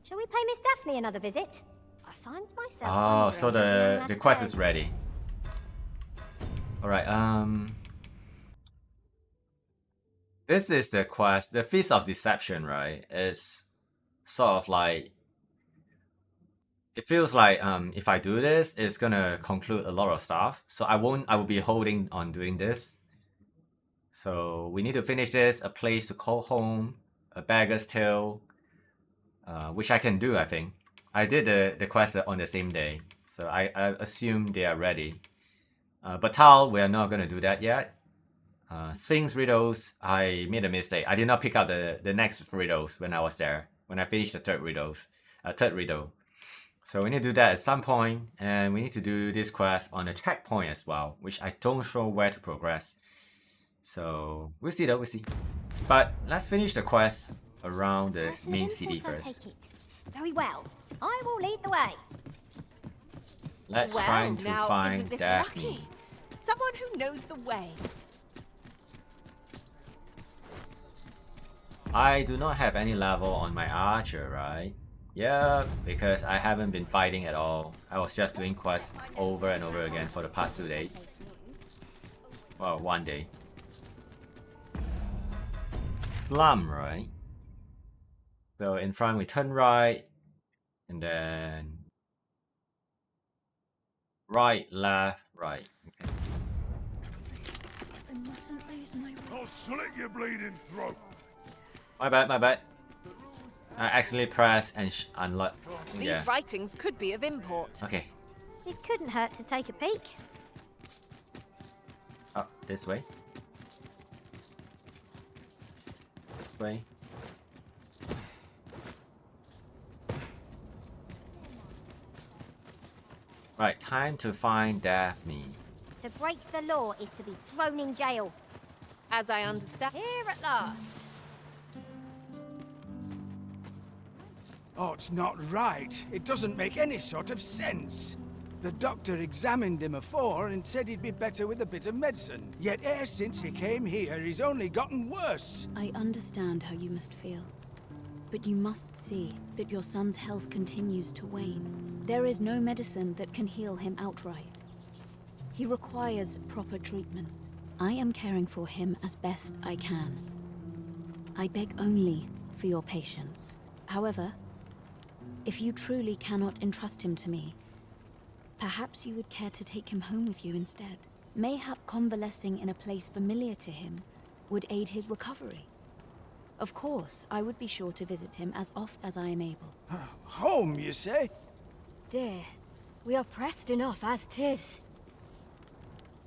Shall we pay Miss Daphne another visit? I find myself Oh, so the quest is ready. Alright, this is the quest, the Feast of Deception, right? It's sort of like, it feels like if I do this, it's gonna conclude a lot of stuff. So I will be holding on doing this. So we need to finish this, a place to call home, a beggar's tale, which I can do, I think. I did the quest on the same day, so I assume they are ready. Batal, we are not gonna do that yet. Sphinx riddles, I made a mistake. I did not pick up the next riddles when I was there, when I finished the third riddle. So we need to do that at some point, and we need to do this quest on a checkpoint as well, which I don't know where to progress. So we'll see though, we'll see. But let's finish the quest around the main city first. Very well. I will lead the way. Let's try to find Daphne. Lucky? Someone who knows the way. I do not have any level on my archer, right? Yeah, because I haven't been fighting at all. I was just doing quests over and over again for the past 2 days. Well, 1 day. Plum, right? So in front we turn right, and then right, left, right. Okay. I mustn't lose my... I'll slit your bleeding throat. My bad. I accidentally pressed and unlock. These writings could be of import. Okay. It couldn't hurt to take a peek. Oh, this way. This way. Right, time to find Daphne. To break the law is to be thrown in jail. As I understand... Here at last. Oh, it's not right. It doesn't make any sort of sense. The doctor examined him afore and said he'd be better with a bit of medicine. Yet ever since he came here, he's only gotten worse. I understand how you must feel. But you must see that your son's health continues to wane. There is no medicine that can heal him outright. He requires proper treatment. I am caring for him as best I can. I beg only for your patience. However, if you truly cannot entrust him to me, perhaps you would care to take him home with you instead. Mayhap convalescing in a place familiar to him would aid his recovery. Of course, I would be sure to visit him as oft as I am able. Home, you say? Dear, we are pressed enough as 'tis.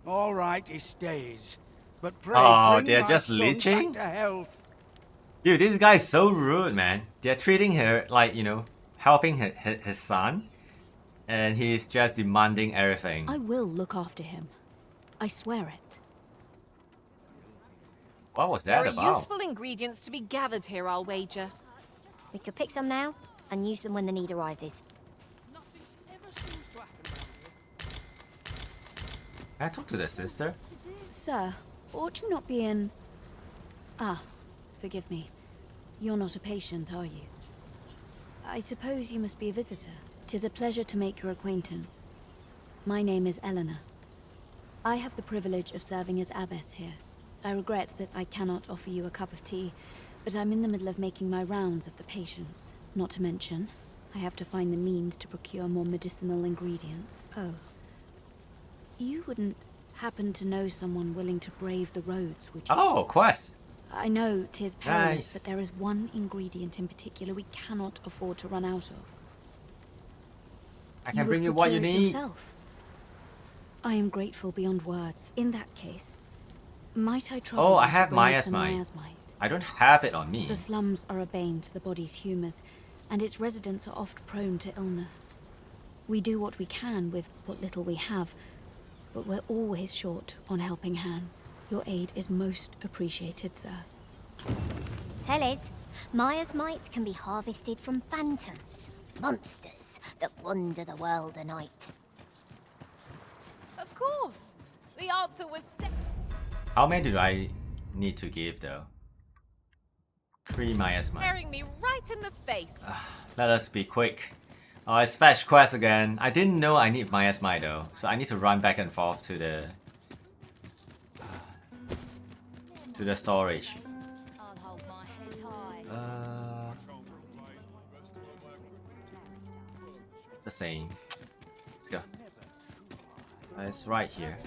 All right, he stays. But pray Oh, bring they're my just son leeching? back to health. Dude, this guy is so rude, man. They're treating her like, you know, helping his son. And he's just demanding everything. I will look after him. I swear it. What was that There are about? useful ingredients to be gathered here, I'll wager. We could pick some now and use them when the need arises. Can I talk to the sister? Sir, ought you not be in... Ah, forgive me. You're not a patient, are you? I suppose you must be a visitor. 'Tis a pleasure to make your acquaintance. My name is Eleanor. I have the privilege of serving as abbess here. I regret that I cannot offer you a cup of tea, but I'm in the middle of making my rounds of the patients. Not to mention, I have to find the means to procure more medicinal ingredients. Oh. You wouldn't happen to know someone willing to brave the roads, would you? Oh, quest! I know 'tis perilous, Nice. but there is one ingredient in particular we cannot afford to run out of. I can would bring you what you procure it need. yourself. I am grateful beyond words. In that case, might I trouble Oh, I you have to bring me some miasmite. miasmite? I don't have it on me. The slums are a bane to the body's humours, and its residents are oft prone to illness. We do what we can with what little we have, but we're always short on helping hands. Your aid is most appreciated, sir. Tell us, miasmite can be harvested from phantoms, monsters that wander the world a night. Of course. The answer was... How many do I need to give though? 3 Maya's Might. Staring me right in the face. Let us be quick. Oh, it's fetch quest again. I didn't know I need Maya's Might though, so I need to run back and forth to the storage. I'll hold my head high. The same. Let's go. It's right here.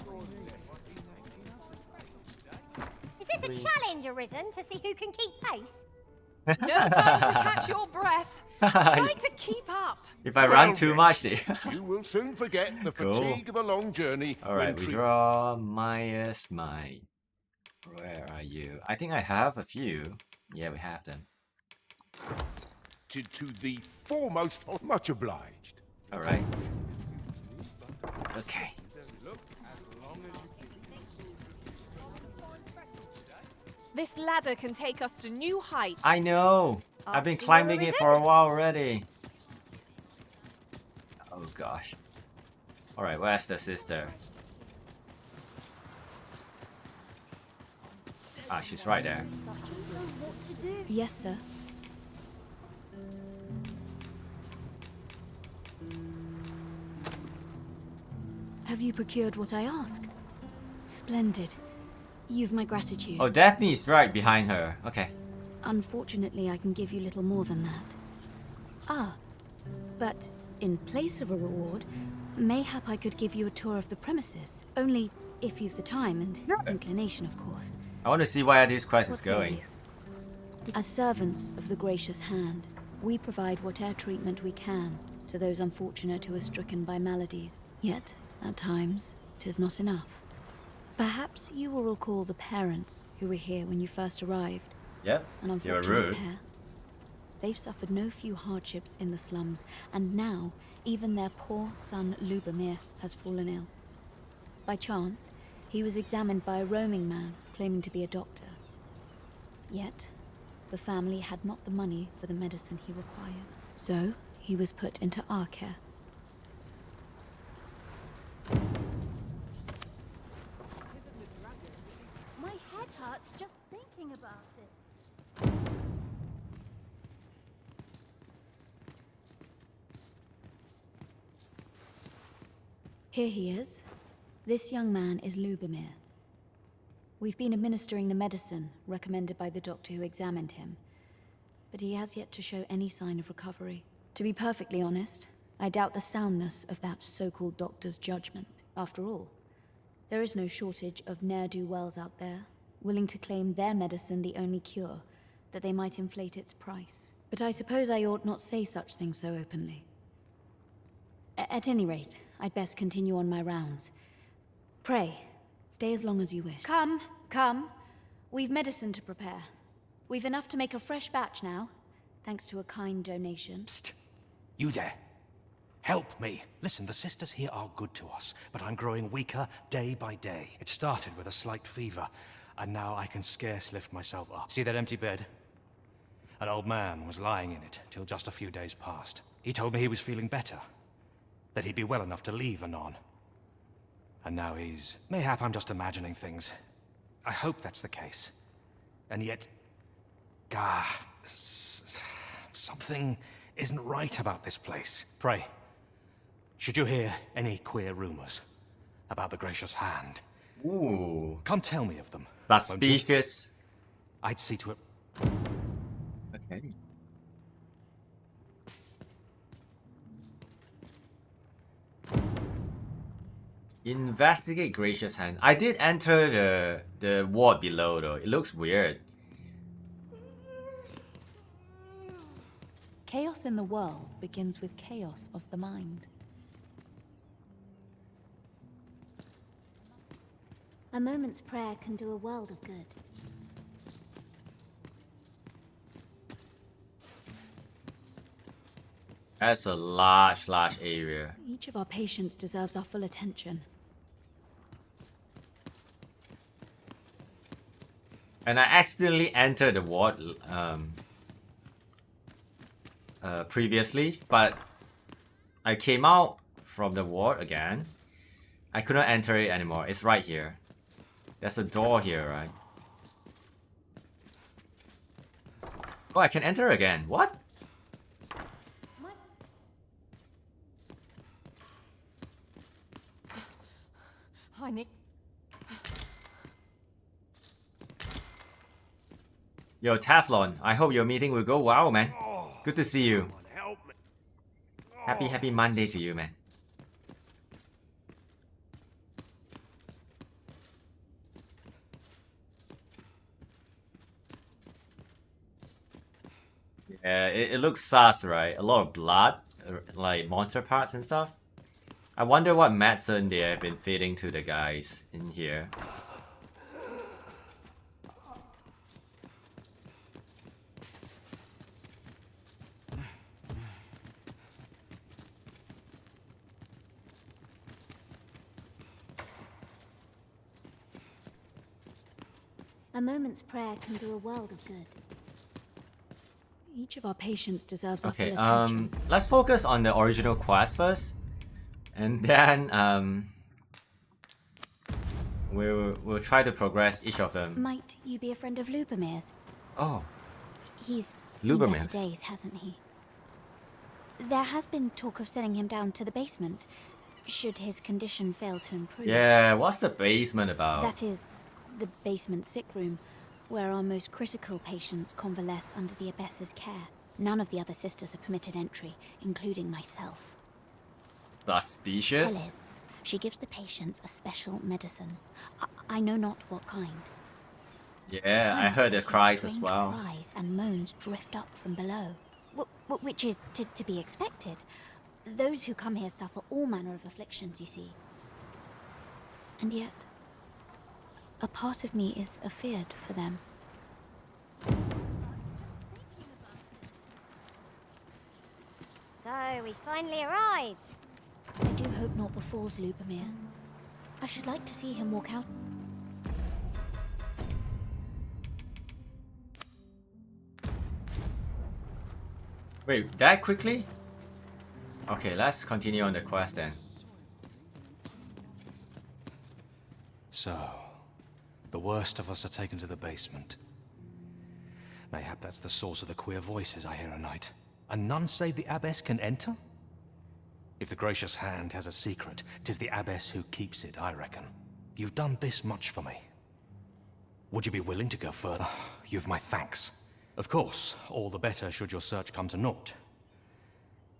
Is this a challenge arisen to see who can keep pace? No time to catch your breath. Try to keep up. If I run too much, You will soon forget the Cool. fatigue of a long journey. Alright, when we draw Maya's Might. Where are you? I think I have a few. Yeah, we have them. treated to the foremost. Much obliged. Alright. Okay. This ladder can take us to new heights. I know! I've been Do you climbing know it where for is a while already. Oh gosh. Alright, where's the sister? Ah, she's right there. Yes, sir. Have you procured what I asked? Splendid. You've my gratitude. Oh, Daphne's right behind her. Okay. Unfortunately, I can give you little more than that. Ah, but in place of a reward, mayhap I could give you a tour of the premises. Only if you've the time and inclination, of course. I want to see where this quest What is say going. you? As servants of the gracious hand, we provide whatever treatment we can to those unfortunate who are stricken by maladies. Yet, at times, 'tis not enough. Perhaps you will recall the parents who were here when you first arrived. Yep, An you're unfortunate rude. pair. They've suffered no few hardships in the slums, and now even their poor son Lubomir has fallen ill. By chance, he was examined by a roaming man claiming to be a doctor. Yet, the family had not the money for the medicine he required. So, he was put into our care. My head hurts just thinking about it. Here he is. This young man is Lubomir. We've been administering the medicine recommended by the doctor who examined him, but he has yet to show any sign of recovery. To be perfectly honest, I doubt the soundness of that so-called doctor's judgment. After all, there is no shortage of ne'er-do-wells out there, willing to claim their medicine the only cure, that they might inflate its price. But I suppose I ought not say such things so openly. At any rate, I'd best continue on my rounds. Pray, stay as long as you wish. Come, come. We've medicine to prepare. We've enough to make a fresh batch now, thanks to a kind donation. Psst. You there. Help me. Listen, the sisters here are good to us, but I'm growing weaker day by day. It started with a slight fever, and now I can scarce lift myself up. See that empty bed? An old man was lying in it till just a few days past. He told me he was feeling better, that he'd be well enough to leave anon. And now he's... Mayhap I'm just imagining things. I hope that's the case. And yet... something isn't right about this place. Pray, should you hear any queer rumors about the Gracious Hand, Ooh. come tell me of them. That's won't you? species. I'd see to it. Okay. Investigate Gracious Hand. I did enter the ward below though. It looks weird. Chaos in the world begins with chaos of the mind. A moment's prayer can do a world of good. That's a large area. Each of our patients deserves our full attention. And I accidentally entered the ward previously, but I came out from the ward again. I couldn't enter it anymore. It's right here. There's a door here, right? Oh, I can enter again. What? I need... Yo, Teflon, I hope your meeting will go well, man. Good to see you. Someone help me. Happy Monday to you, man. Yeah, it looks sus, right? A lot of blood, like monster parts and stuff. I wonder what medicine they have been feeding to the guys in here. A moment's prayer can do a world of good. Each of our patients deserves our full Okay, attention. let's focus on the original quest first. And then, we'll try to progress each of them. Might you be a friend of Lubomir's? Oh, He's seen better Lubomir's. days, hasn't he? There has been talk of sending him down to the basement, should his condition fail to improve. yeah, what's the basement about? That is, the basement sick room, where our most critical patients convalesce under the abbess's care. None of the other sisters are permitted entry, including myself. Suspicious? Teles, she gives the patients a special medicine. I know not what kind. Yeah, I Times heard the hear cries as strange well. Cries and moans drift up from below, which is to be expected. Those who come here suffer all manner of afflictions, you see. And yet, a part of me is afeared for them. So, we finally arrived. I do hope naught befalls Lubomir. I should like to see him walk out. Wait, that quickly? Okay, let's continue on the quest then. So, the worst of us are taken to the basement. Mayhap that's the source of the queer voices I hear at night. And none save the abbess can enter? If the gracious hand has a secret, 'tis the abbess who keeps it, I reckon. You've done this much for me. Would you be willing to go further? You've my thanks. Of course, all the better should your search come to naught.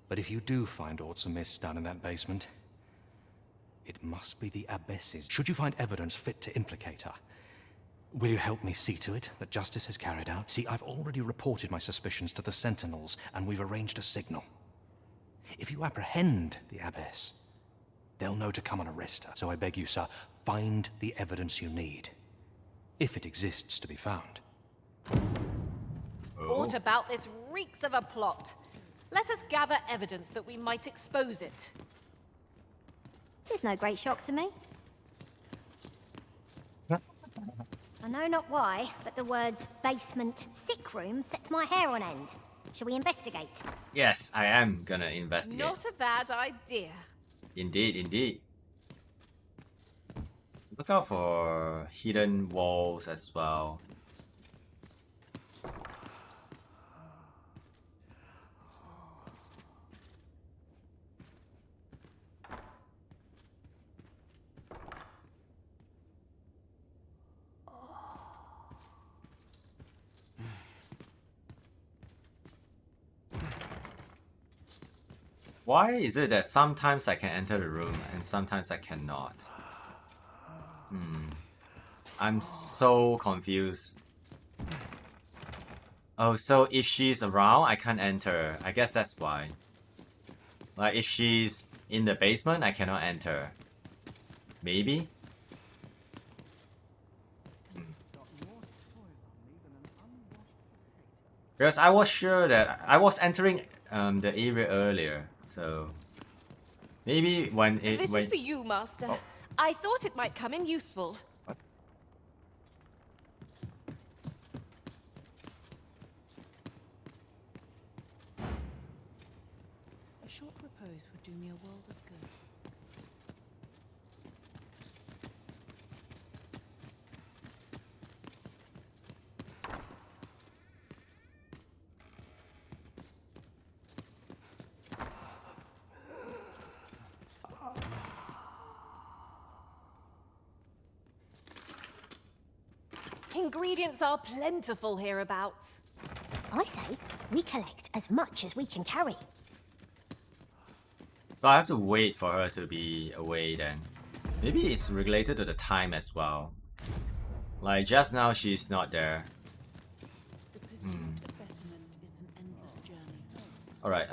But if you do find aught amiss down in that basement, it must be the abbess's. Should you find evidence fit to implicate her, will you help me see to it that justice is carried out? See, I've already reported my suspicions to the sentinels, and we've arranged a signal. If you apprehend the abbess, they'll know to come and arrest her. So I beg you, sir, find the evidence you need, if it exists to be found. Aught about this reeks of a plot. Let us gather evidence that we might expose it. Tis no great shock to me. I know not why, but the words basement sick room set my hair on end. Shall we investigate? Yes, I am gonna investigate. Not a bad idea. Indeed, indeed. Look out for hidden walls as well. Why is it that sometimes I can enter the room and sometimes I cannot? I'm so confused. Oh, so if she's around, I can't enter. I guess that's why. Like, if she's in the basement, I cannot enter. Maybe? Because I was sure that I was entering the area earlier, so maybe when it This is for you, Master. Oh. I thought it might come in useful. A short repose would do me a world of good. Ingredients are plentiful hereabouts. I say we collect as much as we can carry. So I have to wait for her to be away then. Maybe it's related to the time as well. Like just now she's not there. Alright,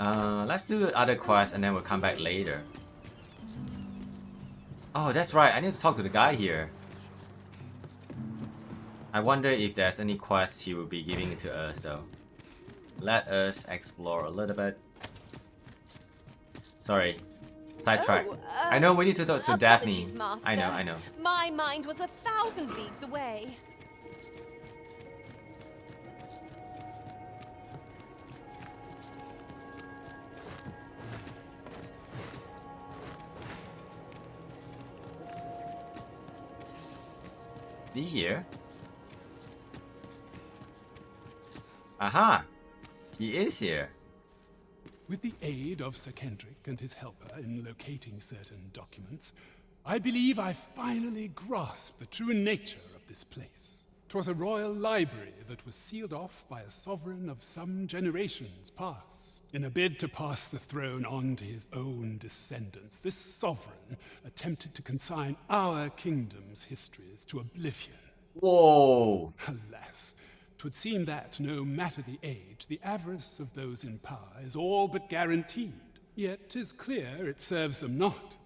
let's do the other quest and then we'll come back later. Oh, that's right, I need to talk to the guy here. I wonder if there's any quests he will be giving it to us though. Let us explore a little bit. Sorry, sidetrack. I know we need to talk to Daphne. Apologies, Master. I know. My mind was 1,000 leagues away. Is he here? Aha! He is here. With the aid of Sir Kendrick and his helper in locating certain documents, I believe I finally grasped the true nature of this place. 'Twas a royal library that was sealed off by a sovereign of some generations past. In a bid to pass the throne on to his own descendants, this sovereign attempted to consign our kingdom's histories to oblivion. Whoa! Alas, 'twould seem that, no matter the age, the avarice of those in power is all but guaranteed. Yet 'tis clear it serves them not.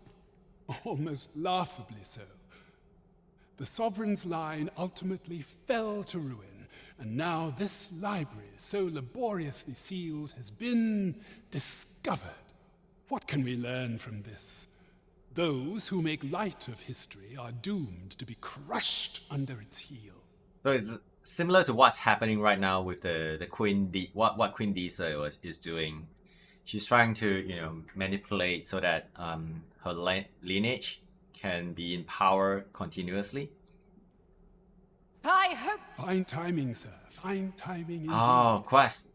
Almost laughably so. The sovereign's line ultimately fell to ruin, and now this library, so laboriously sealed, has been discovered. What can we learn from this? Those who make light of history are doomed to be crushed under its heel. So it's similar to what's happening right now with the Queen what Queen Disa is doing. She's trying to, you know, manipulate so that her lineage can be in power continuously. I hope... Fine timing, sir. Fine timing indeed. Oh, quest.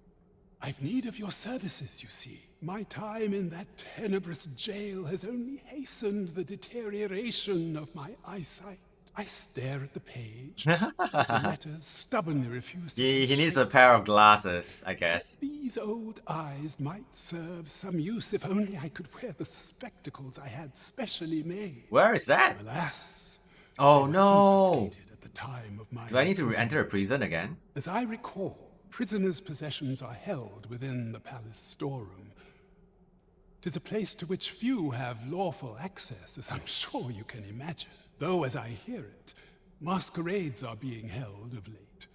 I've need of your services, you see. My time in that tenebrous jail has only hastened the deterioration of my eyesight. I stare at the page, but the letters stubbornly refuse to He take needs shape. a pair of glasses, I guess. These old eyes might serve some use if only I could wear the spectacles I had specially made. Where is that? Alas, Oh they were no! confiscated at the time of my Do I need to imprisonment. enter a prison again? As I recall, prisoners' possessions are held within the palace storeroom. 'Tis a place to which few have lawful access, as I'm sure you can imagine. Though, as I hear it, masquerades are being held of late.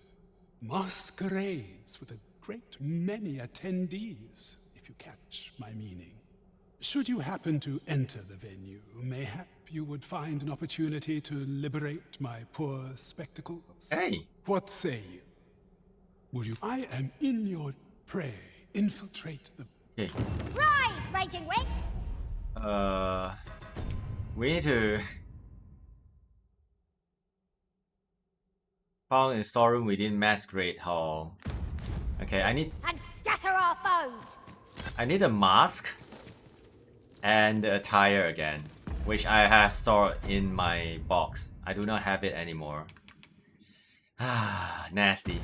Masquerades with a great many attendees, if you catch my meaning. Should you happen to enter the venue, mayhap you would find an opportunity to liberate my poor spectacles. Hey! What say you? Would you? I am in your prey. Infiltrate the... Okay. Rise, Raging Wing! We need to... Found in storeroom within Masquerade Hall. Okay, I need And scatter our foes! a mask and the attire again, which I have stored in my box. I do not have it anymore. Ah, nasty.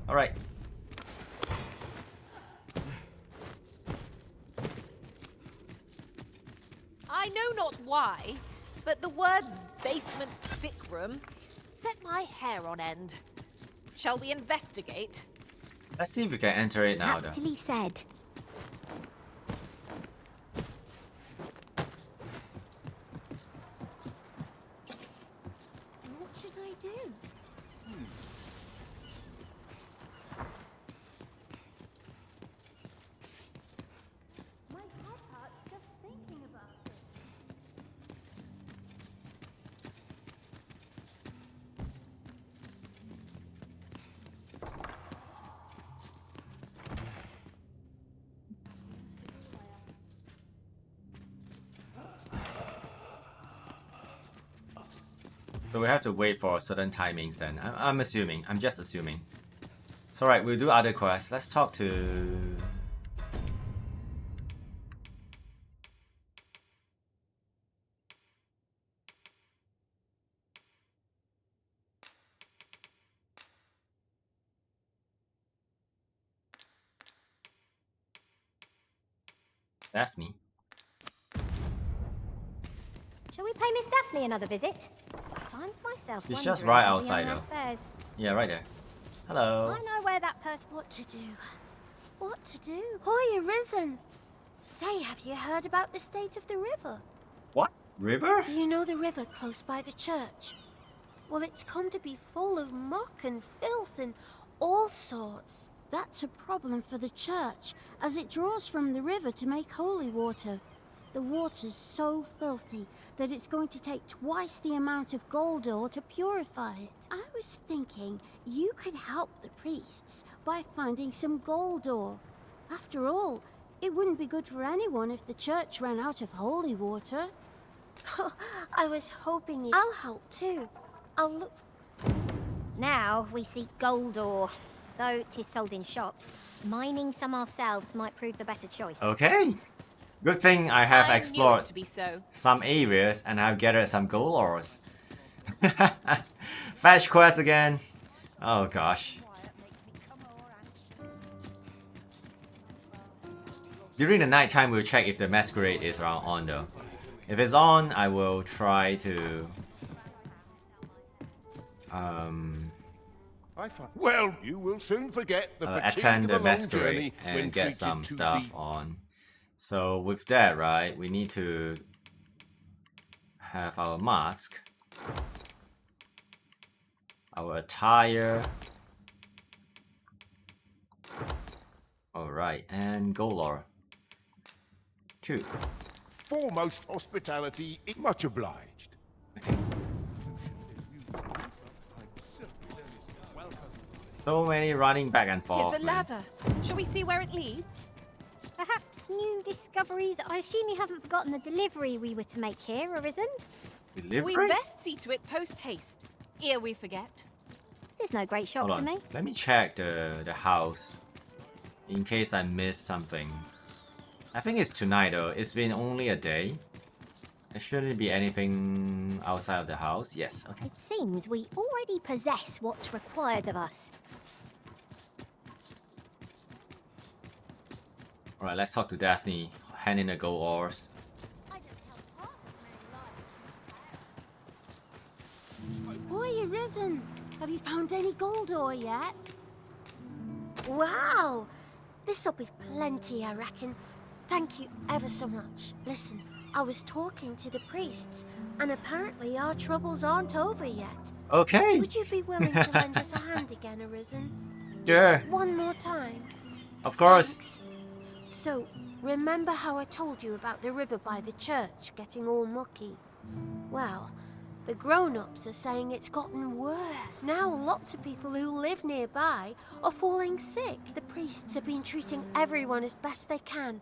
Alright. I know not why, but the words basement sick room set my hair on end. Shall we investigate? Let's see if we can enter it now though. Aptly said. What should I do? My head hurts just thinking about it. So we have to wait for certain timings then. I'm assuming. I'm just assuming. It's alright, we'll do other quests. Let's talk to... Daphne. Shall we pay Miss Daphne another visit? I find myself It's wondering just right where the outside, young lass though. fares. Yeah, right there. Hello. I know where that person. What to do? What to do? Hoy, Arisen! Say, have you heard about the state of the river? What? River? Do you know the river close by the church? Well, it's come to be full of muck and filth and all sorts. That's a problem for the church, as it draws from the river to make holy water. The water's so filthy that it's going to take twice the amount of gold ore to purify it. I was thinking you could help the priests by finding some gold ore. After all, it wouldn't be good for anyone if the church ran out of holy water. I was hoping you... I'll help too. I'll look... Now we seek gold ore. Though 'tis sold in shops, mining some ourselves might prove the better choice. Okay. Good thing I have I knew it explored to be so. some areas and I've gathered some gold ores. Fetch quest again. Oh gosh. During the night time, we'll check if the masquerade is on though. If it's on, I will try to Well, you will soon forget the fatigue attend of the a long masquerade journey when and get treated some to stuff the... on. So with that, right, we need to have our mask, our attire. Alright, and gold ore. 2. Foremost hospitality. Much obliged. So many running back and forth. Tis a man. ladder. Shall we see where it leads? Perhaps new discoveries. I assume you haven't forgotten the delivery we were to make here, Arisen? Delivery? We best see to it post haste, ere we forget. There's no great shock Hold to on. me. Let me check the house in case I missed something. I think it's tonight though. It's been only a day. There shouldn't be anything outside of the house. Yes, okay. It seems we already possess what's required of us. Alright, let's talk to Daphne. Hand in the gold ores. Hoy, Arisen! Have you found any gold ore yet? Wow! This'll be plenty, I reckon. Thank you ever so much. Listen, I was talking to the priests, and apparently our troubles aren't over yet. Okay. Would you be willing to lend us a hand again, Arisen? Sure. One more time. Of course. Thanks. So, remember how I told you about the river by the church getting all mucky? Well, the grown-ups are saying it's gotten worse. Now lots of people who live nearby are falling sick. The priests have been treating everyone as best they can,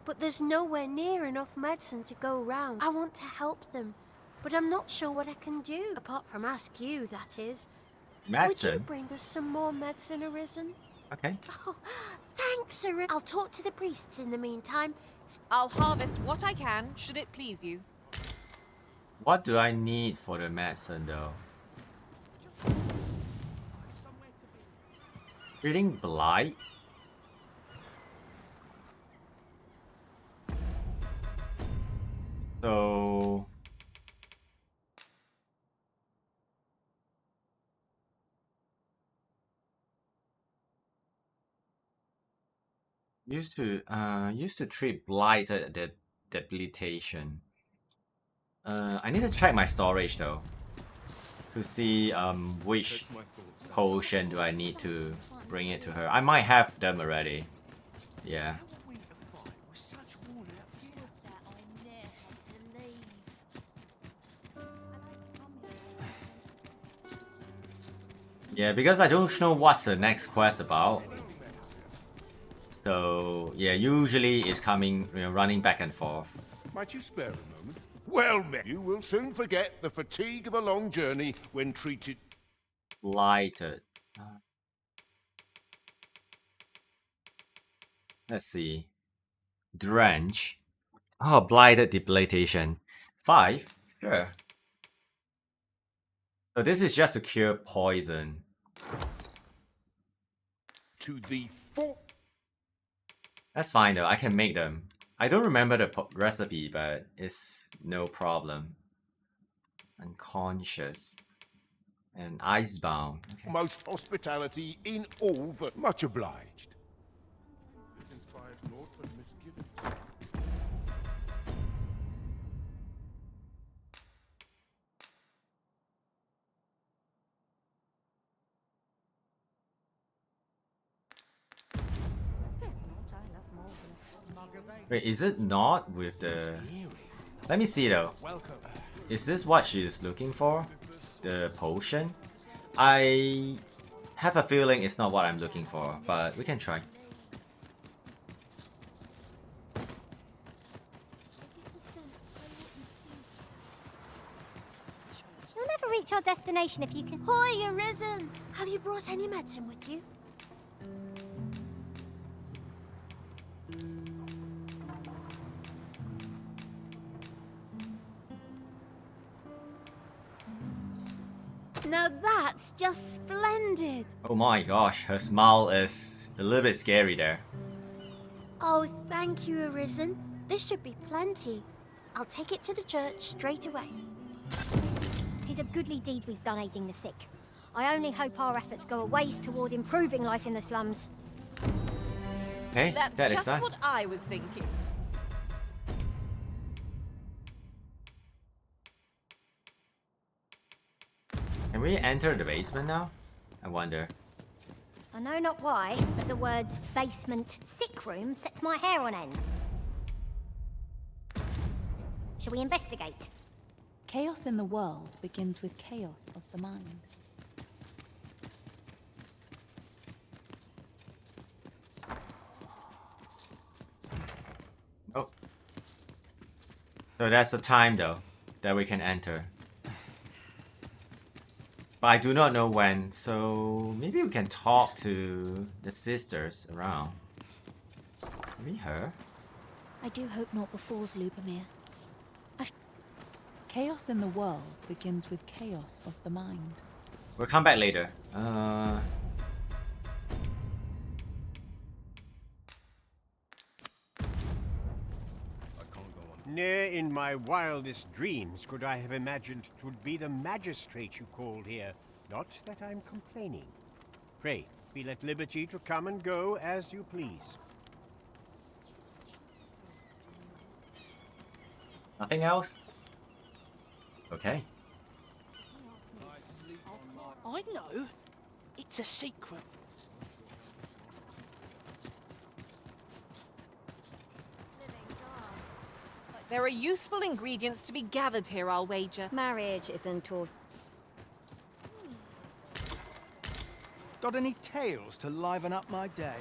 but there's nowhere near enough medicine to go round. I want to help them, but I'm not sure what I can do, apart from ask you, that is. Would you Medicine? bring us some more medicine, Arisen? Okay. Oh, thanks, Arisen. I'll talk to the priests in the meantime. I'll harvest what I can, should it please you. What do I need for the medicine though? Reading blight? So used to treat blighted debilitation. I need to check my storage though to see which potion do I need to bring it to her. I might have them already. Yeah. Yeah, because I don't know what's the next quest about. So yeah, usually it's coming, running back and forth. Might you spare a moment? Well, men, you will soon forget the fatigue of a long journey when treated... Blighted. Let's see. Drench. Oh, blighted debilitation. 5? Sure. So this is just to cure poison. to the full... That's fine though, I can make them. I don't remember the recipe, but it's no problem. Unconscious. And icebound. Okay. Most hospitality in all the... Much obliged. This inspires naught but misgivings. Wait, is it not with the... Let me see though. Is this what she is looking for? The potion? I have a feeling it's not what I'm looking for, but we can try. You'll never reach our destination if you can. Hoy, Arisen! Have you brought any medicine with you? Now that's just splendid! Oh my gosh, her smile is a little bit scary there. Oh, thank you, Arisen. This should be plenty. I'll take it to the church straight away. It is a goodly deed we've done aiding the sick. I only hope our efforts go a ways toward improving life in the slums. Hey, That's that is just that. what I was thinking. Can we enter the basement now? I wonder. I know not why, but the words basement sick room set my hair on end. Shall we investigate? Chaos in the world begins with chaos of the mind. Oh. So that's the time though that we can enter. But I do not know when, so maybe we can talk to the sisters around. Maybe her? I do hope naught befalls Lubomir. Chaos in the world begins with chaos of the mind. We'll come back later. Ne'er in my wildest dreams could I have imagined 'twould be the magistrate you called here. Not that I'm complaining. Pray, feel at liberty to come and go as you please. Nothing else? Okay. I know. It's a secret. There are useful ingredients to be gathered here, I'll wager. Marriage isn't all. Got any tales to liven up my day?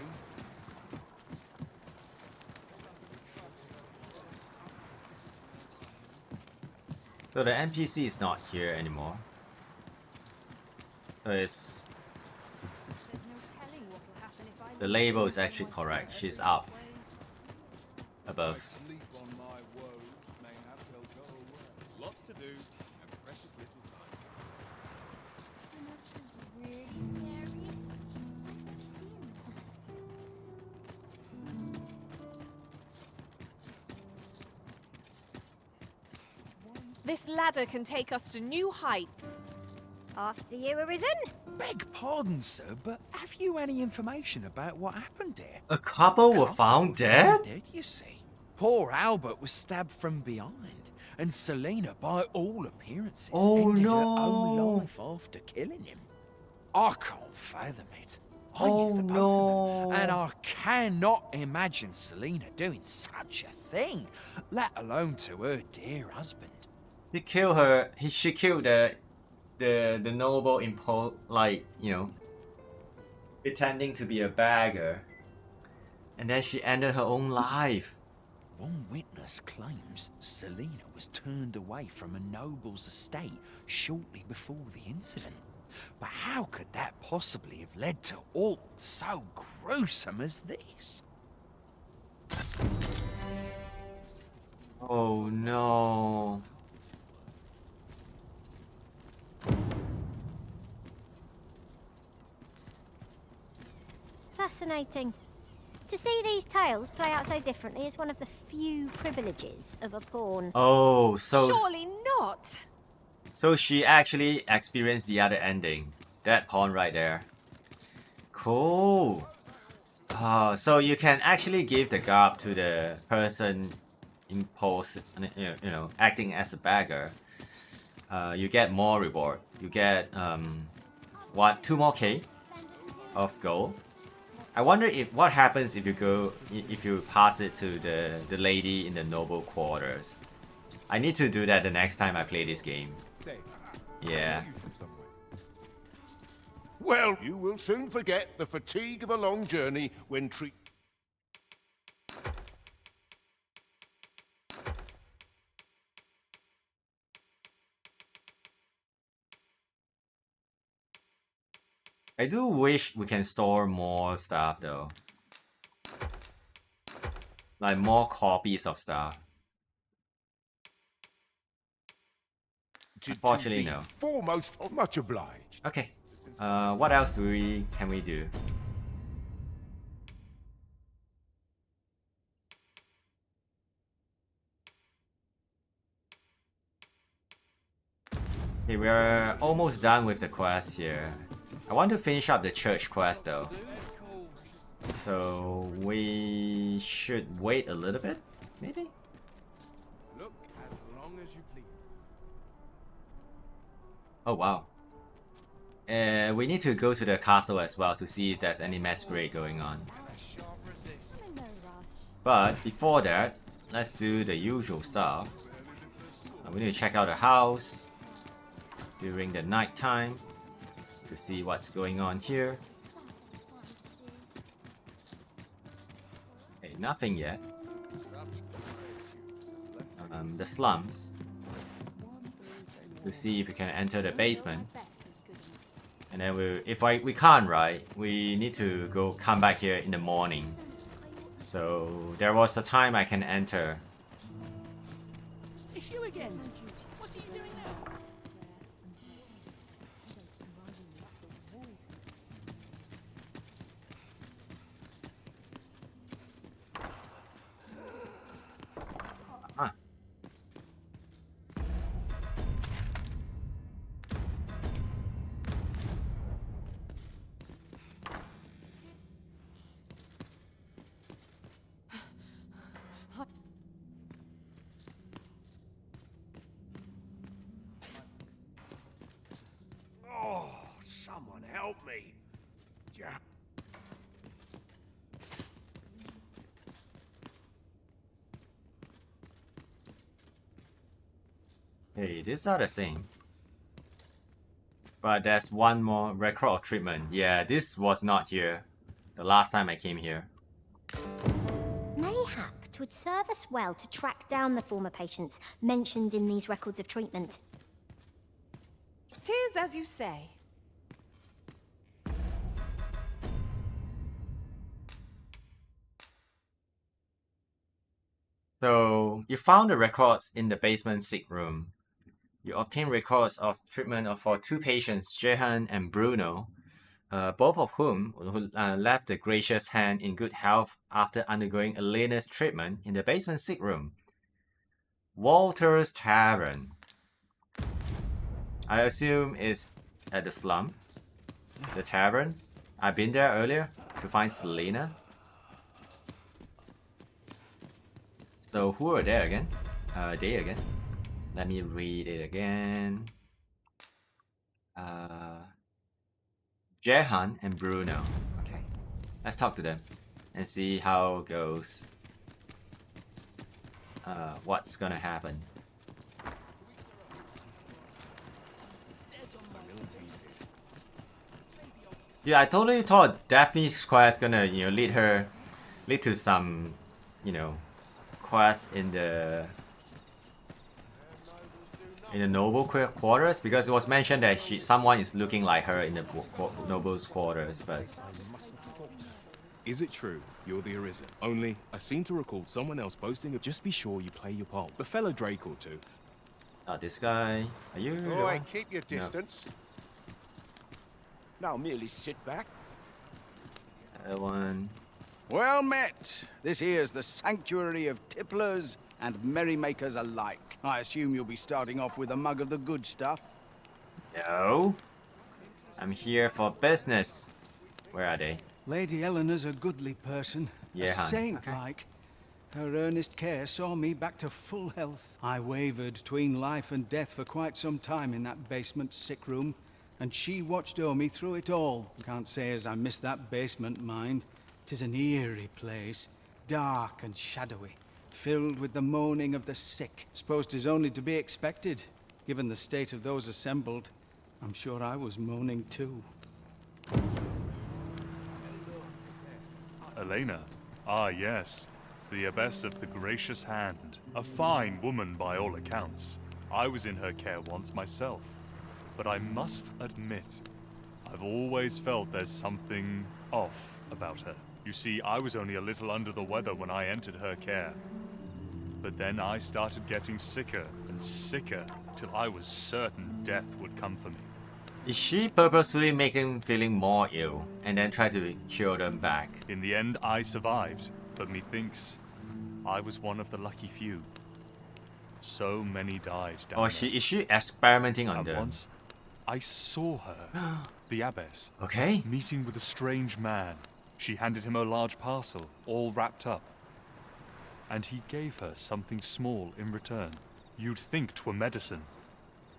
So the NPC is not here anymore. So it's... The label is actually correct. She's up. Above. Lots to do and precious little time. The monster's really scary. I've never seen them. This ladder can take us to new heights. After you, Arisen? Beg pardon, sir, but have you any information about what happened here? A couple were found dead? Dead, you see. Poor Albert was stabbed from behind, and Selena, by all appearances, Oh, ended her no. own life after killing him. I can't fathom it. I Oh, knew the both no. of them, and I cannot imagine Selena doing such a thing, let alone to her dear husband. He killed her. She killed the noble pretending to be a beggar, and then she ended her own life. One witness claims Selena was turned away from a noble's estate shortly before the incident. But how could that possibly have led to aught so gruesome as this? Oh no. Fascinating. To see these tales play out so differently is one of the few privileges of a pawn. Oh, so Surely not. so she actually experienced the other ending. That pawn right there. Cool. So you can actually give the garb to the person imposed, you know, acting as a beggar. You get more reward. You get what, 2 more K of gold. I wonder if what happens if you pass it to the lady in the noble quarters. I need to do that the next time I play this game. Yeah. Well, you will soon forget the fatigue of a long journey when I do wish we can store more stuff though. Like more copies of stuff. Unfortunately, no. Foremost, much obliged. Okay. What else can we do? Okay, we're almost done with the quest here. I want to finish up the church quest though. So we should wait a little bit, maybe? Look as long as you please. Oh wow. We need to go to the castle as well to see if there's any masquerade going on. But before that, let's do the usual stuff. We need to check out the house during the night time to see what's going on here. Hey, nothing yet. The slums. To see if we can enter the basement. And then if we can't, right, we need to come back here in the morning. So there was a time I can enter. It's you again. What are you doing now? Ah. Oh, someone help me. Hey, these are the same. But there's one more record of treatment. Yeah, this was not here the last time I came here. Mayhap 'twould serve us well to track down the former patients mentioned in these records of treatment. 'Tis as you say. So, you found the records in the basement sick room. You obtained records of treatment for 2 patients, Jehan and Bruno, both of whom left the gracious hand in good health after undergoing Elena's treatment in the basement sick room. Walter's Tavern. I assume it's at the slum. The tavern. I've been there earlier to find Selena. So who are there again? They again. Let me read it again. Jehan and Bruno. Okay. Let's talk to them and see how it goes. What's gonna happen. Yeah, I totally thought Daphne's quest gonna, lead to some, quest in the noble quarters, because it was mentioned that someone is looking like her in the noble's quarters, but is it true you're the Arisen? Only I seem to recall someone else boasting of just be sure you play your part. The fellow Drake or two. This guy. Are you? Boy, keep your distance. Now merely sit back. That one. Well met. This here's the sanctuary of tipplers and merrymakers alike. I assume you'll be starting off with a mug of the good stuff. No. I'm here for business. Where are they? Lady Eleanor's a goodly person. Yeah, a hun. saint-like. Her earnest care saw me back to full health. I wavered between life and death for quite some time in that basement sick room, and she watched o'er me through it all. Can't say as I miss that basement, mind. 'Tis an eerie place, dark and shadowy, filled with the moaning of the sick. Suppose 'tis only to be expected. Given the state of those assembled, I'm sure I was moaning too. Elena. Ah, yes. The Abbess of the Gracious Hand. A fine woman by all accounts. I was in her care once myself. But I must admit, I've always felt there's something off about her. You see, I was only a little under the weather when I entered her care. But then I started getting sicker and sicker till I was certain death would come for me. Is she purposely making feeling more ill and then try to cure them back? In the end, I survived, but methinks I was one of the lucky few. So many died down there. Is she experimenting on And them? once I saw her, the abbess, Okay. meeting with a strange man. She handed him a large parcel, all wrapped up. And he gave her something small in return. You'd think 'twere medicine,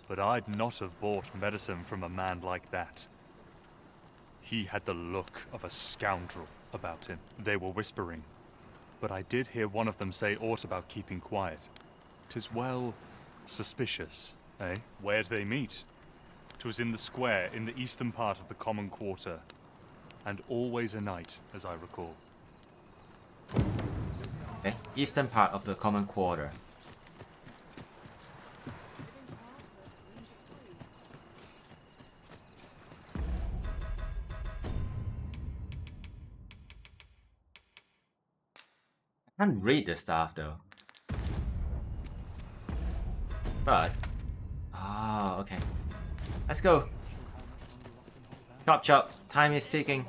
but I'd not have bought medicine from a man like that. He had the look of a scoundrel about him. They were whispering, but I did hear one of them say aught about keeping quiet. 'Tis well suspicious, eh? Where'd they meet? 'Twas in the square in the eastern part of the common quarter, and always a night, as I recall. Okay. Eastern part of the common quarter. I can't read the stuff though. But okay. Let's go. Chop chop. Time is ticking.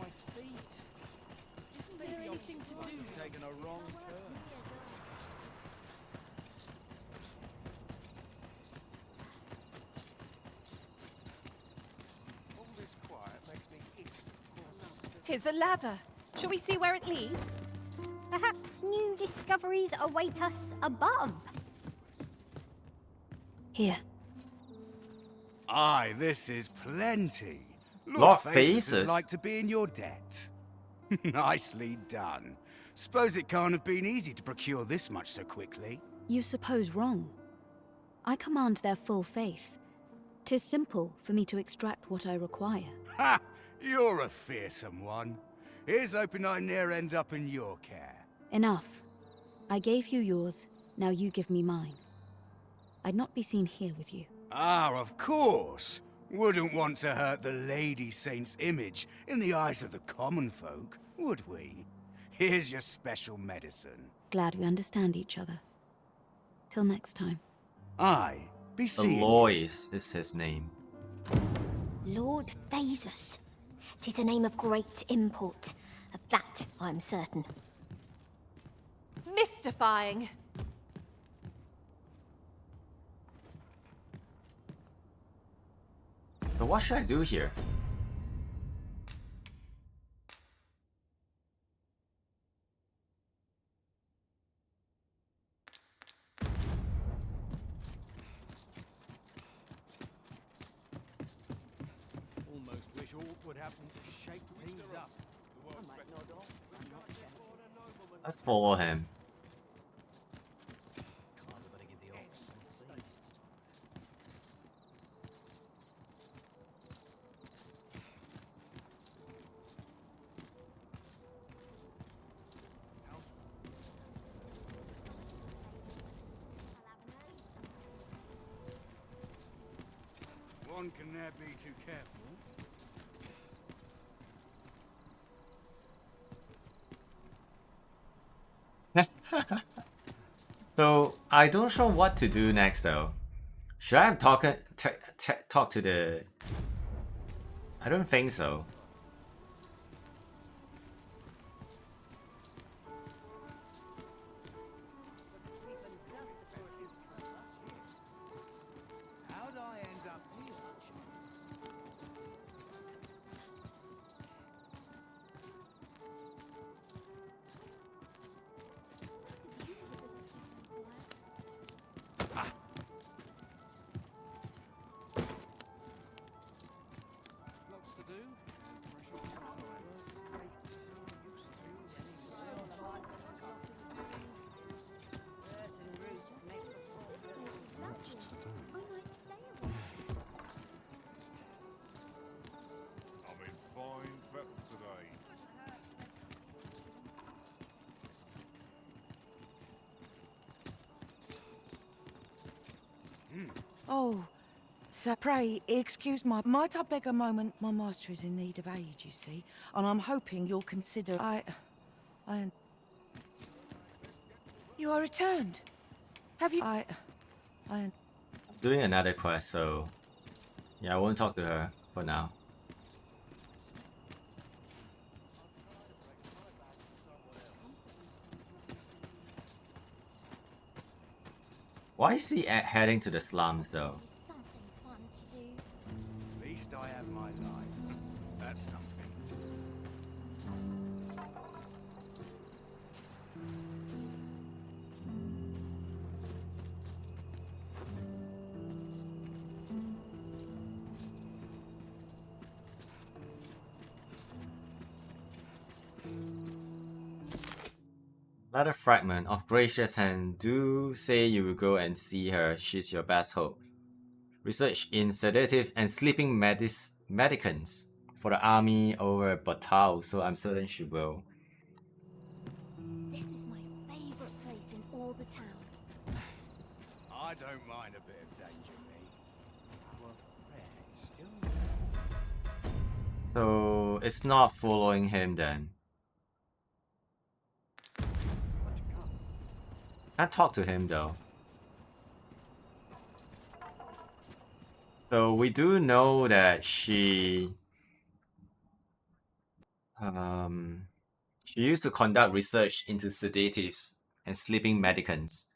Tis a ladder. Shall we see where it leads? Perhaps new discoveries await us above. Here. Aye, this is plenty. Lord Faces Faces. is like to be in your debt. Nicely done. Suppose it can't have been easy to procure this much so quickly. You suppose wrong. I command their full faith. 'Tis simple for me to extract what I require. Ha! You're a fearsome one. Here's hoping I ne'er end up in your care. Enough. I gave you yours, now you give me mine. I'd not be seen here with you. Ah, of course. Wouldn't want to hurt the Lady Saint's image in the eyes of the common folk, would we? Here's your special medicine. Glad we understand each other. Till next time. Aye, be seeing. Alois is his name. Lord Thasus. 'Tis a name of great import. Of that I'm certain. Mystifying. But what should I do here? Almost wish all would happen to shake things up. Let's follow him. One can never be too careful. So I don't know what to do next though. Should I have talk to the? I don't think so. Oh, sir, pray, excuse might I beg a moment? My master is in need of aid, you see, and I'm hoping you'll consider... You are returned. Have you... I'm doing another quest, so... Yeah, I won't talk to her for now. Why is he heading to the slums, though? At least I have my life. That's something. Letter fragment of gracious hand. Do say you will go and see her. She's your best hope. Research in sedative and sleeping medicines for the army over Batal, so I'm certain she will. This is my favorite place in all the town. I don't mind a bit of danger, mate. So it's not following him then. Can't talk to him though. So we do know that she used to conduct research into sedatives and sleeping medicines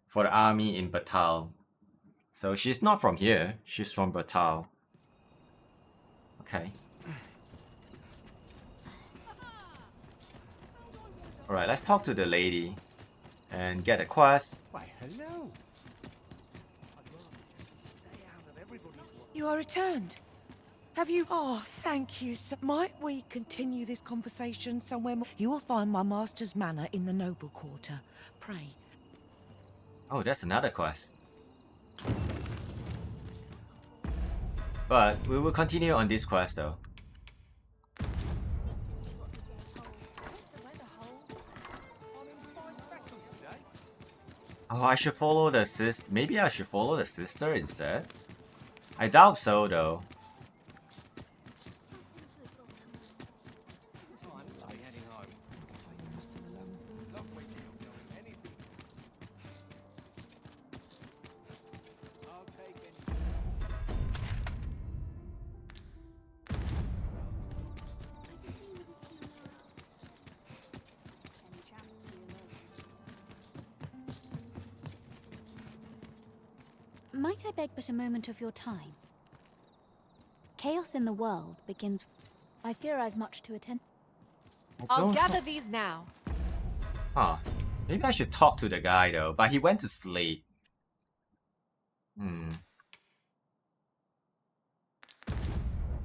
for the army in Batal. So she's not from here, she's from Batal. Okay. Alright, let's talk to the lady and get a quest. Why, hello. You are returned. Have you... Oh, thank you, sir. Might we continue this conversation somewhere more? You will find my master's manor in the noble quarter. Pray. Oh, that's another quest. But we will continue on this quest though. Oh, I should follow the sister. Maybe I should follow the sister instead. I doubt so though. Might I beg but a moment of your time? Chaos in the world begins... I fear I've much to attend. I'll gather these now. Huh. Maybe I should talk to the guy though, but he went to sleep.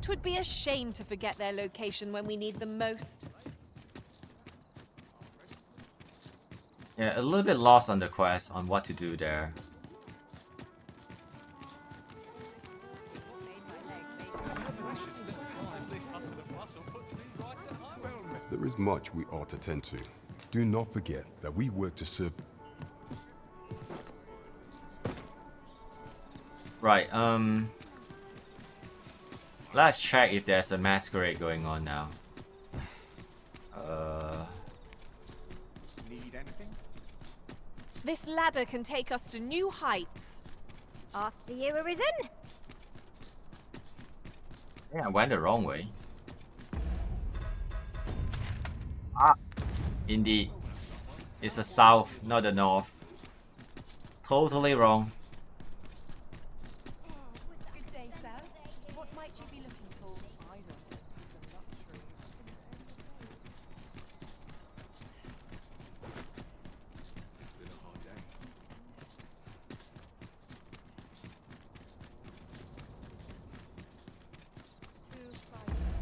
Twould be a shame to forget their location when we need them most. Yeah, a little bit lost on the quest on what to do there. There is much we ought to tend to. Do not forget that we work to serve... Right, let's check if there's a masquerade going on now. Need anything? This ladder can take us to new heights. After you, Arisen? Yeah, I went the wrong way. Ah, indeed. It's the south, not the north. Totally wrong. Good day, sir. What might you be looking for? It's been a hard day.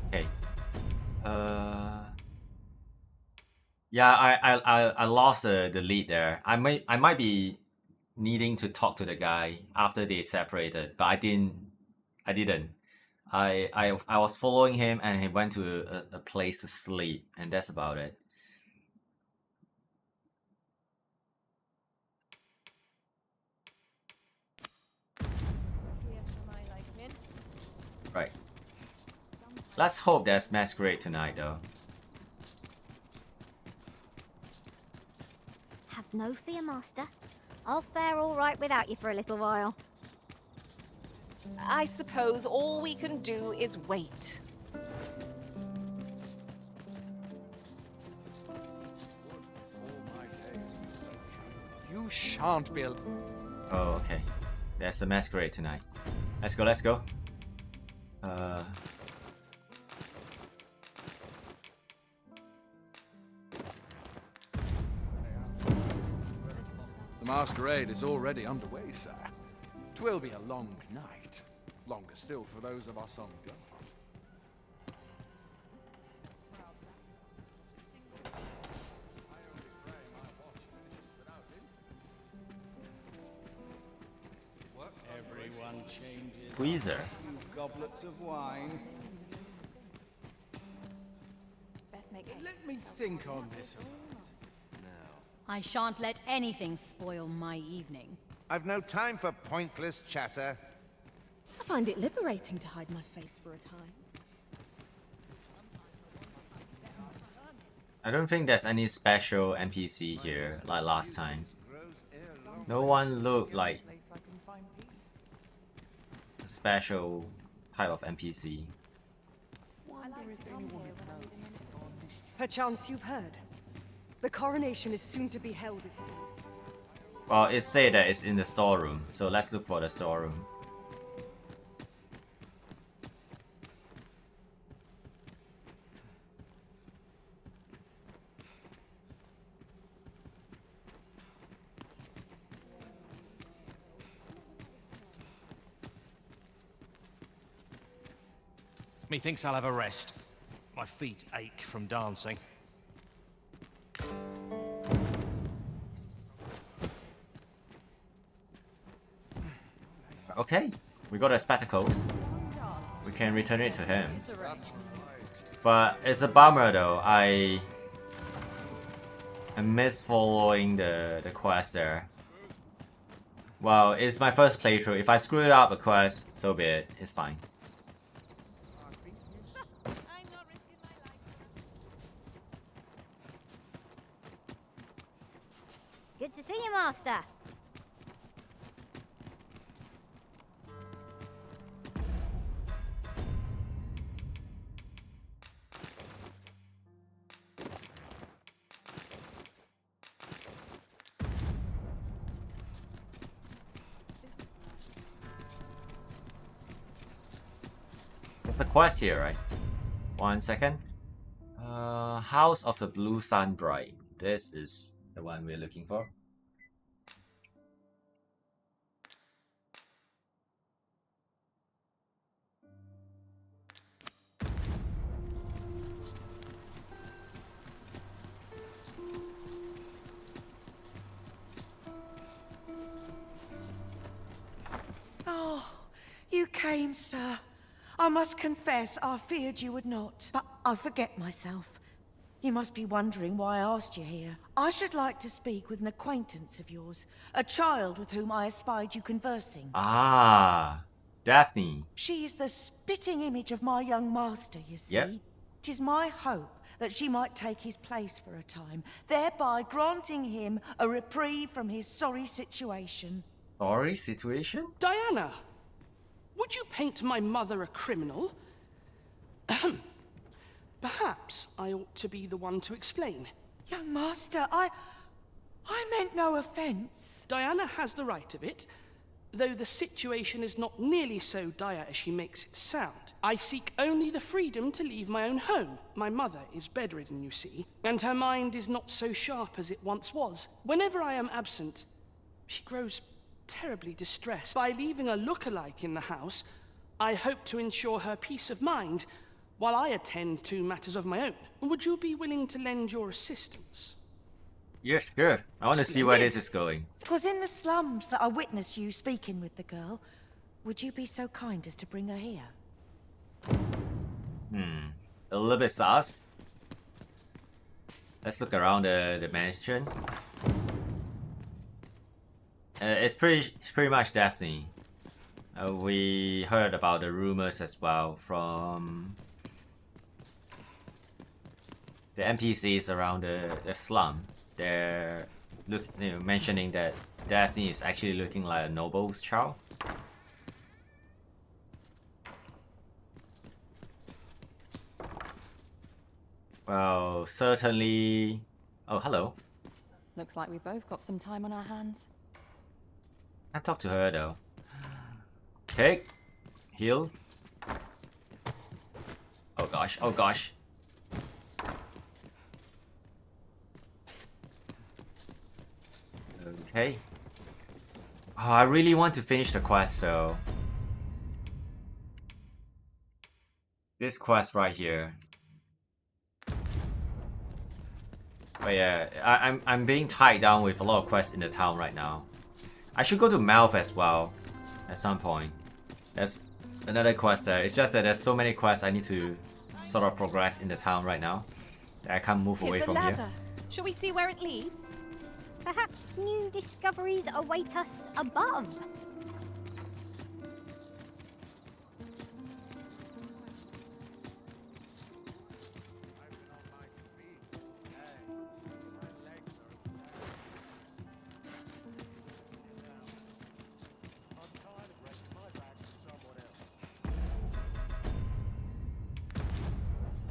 Okay. Yeah, I lost the lead there. I might be needing to talk to the guy after they separated, but I didn't. I was following him and he went to a place to sleep, and that's about it. Right. Let's hope there's masquerade tonight, though. Have no fear, Master. I'll fare all right without you for a little while. I suppose all we can do is wait. You shan't be. Oh, okay. There's a masquerade tonight. Let's go, let's go. The masquerade is already underway, sir. 'Twill be a long night. Longer still for those of us on guard. Everyone changes. Tweezer. Few goblets of wine. Let me think on this a moment. I shan't let anything spoil my evening. I've no time for pointless chatter. I find it liberating to hide my face for a time. I don't think there's any special NPC here like last time. No one looked like a special type of NPC. Perchance you've heard. The coronation is soon to be held, it seems. Well, it said that it's in the storeroom, so let's look for the storeroom. Methinks I'll have a rest. My feet ache from dancing. Okay, we got our spectacles. We can return it to him. But it's a bummer though. I miss following the quest there. Well, it's my first playthrough. If I screw up a quest, so be it. It's fine. Good to see you, Master. There's the quest here, right? 1 second. House of the Blue Sun Bride. This is the one we're looking for. Oh, you came, sir. I must confess, I feared you would not. But I forget myself. You must be wondering why I asked you here. I should like to speak with an acquaintance of yours, a child with whom I espied you conversing. Ah, Daphne. She is the spitting image of my young master, you see. Yep. 'Tis my hope that she might take his place for a time, thereby granting him a reprieve from his sorry situation. Sorry situation? Diana, would you paint my mother a criminal? Perhaps I ought to be the one to explain. Young master, I meant no offence. Diana has the right of it, though the situation is not nearly so dire as she makes it sound. I seek only the freedom to leave my own home. My mother is bedridden, you see, and her mind is not so sharp as it once was. Whenever I am absent, she grows terribly distressed. By leaving a look-alike in the house, I hope to ensure her peace of mind while I attend to matters of my own. Would you be willing to lend your assistance? Yes, sure. I want to see where this is going. 'Twas in the slums that I witnessed you speaking with the girl. Would you be so kind as to bring her here? A little bit sus. Let's look around the mansion. It's pretty much Daphne. We heard about the rumors as well from the NPCs around the slum. They're mentioning that Daphne is actually looking like a noble's child. Well, certainly. Oh, hello. Looks like we both got some time on our hands. Can't talk to her though. Okay, heal. Oh gosh, oh gosh. Okay. Oh, I really want to finish the quest though. This quest right here. But yeah, I'm being tied down with a lot of quests in the town right now. I should go to Mouth as well at some point. There's another quest there. It's just that there's so many quests I need to sort of progress in the town right now that I can't move away from here. Shall we see where it leads? Perhaps new discoveries await us above.